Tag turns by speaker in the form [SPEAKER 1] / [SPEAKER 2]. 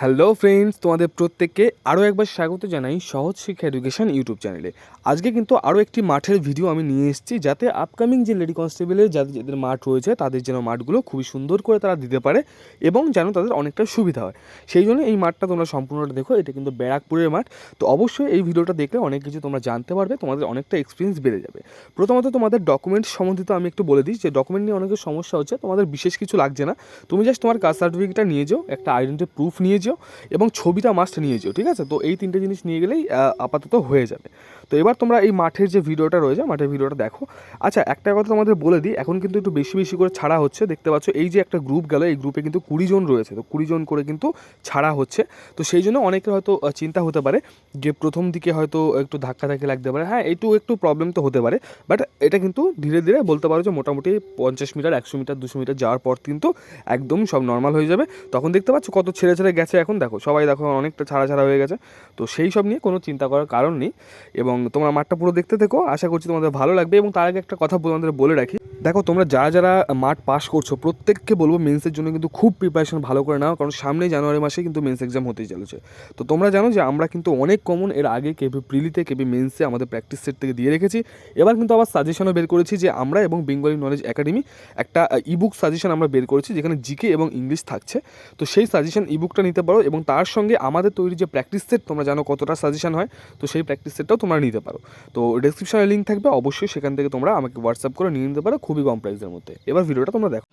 [SPEAKER 1] Hello friends, তোমাদের প্রত্যেককে আরও একবার স্বাগত জানাই সহজ শিক্ষা এডুকেশন ইউটিউব চ্যানেলে। আজকে কিন্তু আরও একটি মাঠের ভিডিও আমি নিয়ে এসেছি, যাতে আপকামিং যে লেডি কনস্টেবলের যাদের মাঠ রয়েছে তাদের যেন মাঠগুলো খুবই সুন্দর করে তারা দিতে পারে এবং যেন তাদের অনেকটা সুবিধা হয়। সেই জন্য এই মাঠটা তোমরা সম্পূর্ণটা দেখো। এটা কিন্তু ব্যারাকপুরের মাঠ। তো অবশ্যই এই ভিডিওটা দেখলে অনেক কিছু তোমরা জানতে পারবে, তোমাদের অনেকটা এক্সপিরিয়েন্স বেড়ে যাবে। প্রথমত তোমাদের ডকুমেন্টস সম্বন্ধিত আমি একটু বলে দিই যে ডকুমেন্ট নিয়ে অনেকের সমস্যা হচ্ছে। তোমাদের বিশেষ কিছু লাগছে না, তুমি জাস্ট তোমার কাস্ট সার্টিফিকেটটা নিয়ে যাও, একটা আইডেন্টি প্রুফ নিয়ে যাও এবং ছবিটা মাস্ট নিয়ে যেও, ঠিক আছে? তো এই তিনটে জিনিস নিয়ে গেলেই আপাতত হয়ে যাবে। তো এবার তোমরা এই মাঠের যে ভিডিওটা রয়েছে, মাঠের ভিডিওটা দেখো। আচ্ছা, একটা কথা তোমাদের বলে দিই, এখন কিন্তু একটু বেশি বেশি করে ছাড়া হচ্ছে। দেখতে পাচ্ছ এই যে একটা গ্রুপ গেল, এই গ্রুপে কিন্তু 20 জন রয়েছে। তো 20 জন করে কিন্তু ছাড়া হচ্ছে। তো সেই জন্য অনেকের হয়তো চিন্তা হতে পারে যে প্রথম দিকে হয়তো একটু ধাক্কাধাক্কি লাগতে পারে। হ্যাঁ, একটু প্রবলেম তো হতে পারে, বাট এটা কিন্তু ধীরে ধীরে বলতে পারো যে মোটামুটি 50 মিটার, 100 মিটার, 200 মিটার যাওয়ার পর কিন্তু একদম সব নর্মাল হয়ে যাবে। তখন দেখতে পাচ্ছ কত ছেড়ে ছেড়ে গেছে। এখন দেখো, সবাই দেখো অনেকটা ছাড়া ছাড়া হয়ে গেছে। তো সেই সব নিয়ে কোনো চিন্তা করার কারণ নেই এবং তোমরা মাঠটা পুরো দেখতে থেকো। আশা করছি তোমাদের ভালো লাগবে। এবং তার আগে একটা কথা তোমাদের বলে রাখি, দেখো তোমরা যারা যারা মাঠ পাস করছো প্রত্যেককে বলবো মেন্সের জন্য কিন্তু খুব প্রিপারেশন ভালো করে নাও, কারণ সামনে জানুয়ারি মাসে কিন্তু মেন্স এক্সাম হতেই চলেছে। তো তোমরা জানো যে আমরা কিন্তু অনেক কমন এর আগে কেবি প্রিলিতে, কেবি মেন্সে আমাদের প্র্যাকটিস সেট থেকে দিয়ে রেখেছি। এবার কিন্তু আবার সাজেশনও বের করেছি যে আমরা এবং বেঙ্গলি নলেজ একাডেমি একটা ইবুক সাজেশন আমরা বের করেছি, যেখানে জিকে এবং ইংলিশ থাকছে। তো সেই সাজেশন ইবুকটা নিতে পারো এবং তার সঙ্গে আমাদের তৈরি যে প্র্যাকটিস সেট, তোমরা জানো কতটা সাজেশন হয়, তো সেই প্র্যাকটিস সেটটাও তোমরা নিতে পারো। তো ডেসক্রিপশনে লিঙ্ক থাকবে, অবশ্যই সেখান থেকে তোমরা আমাকে হোয়াটসঅ্যাপ করে নিয়ে নিতে পারো খুবই কম প্রাইসের মধ্যে। এবার ভিডিওটা তোমরা দেখো।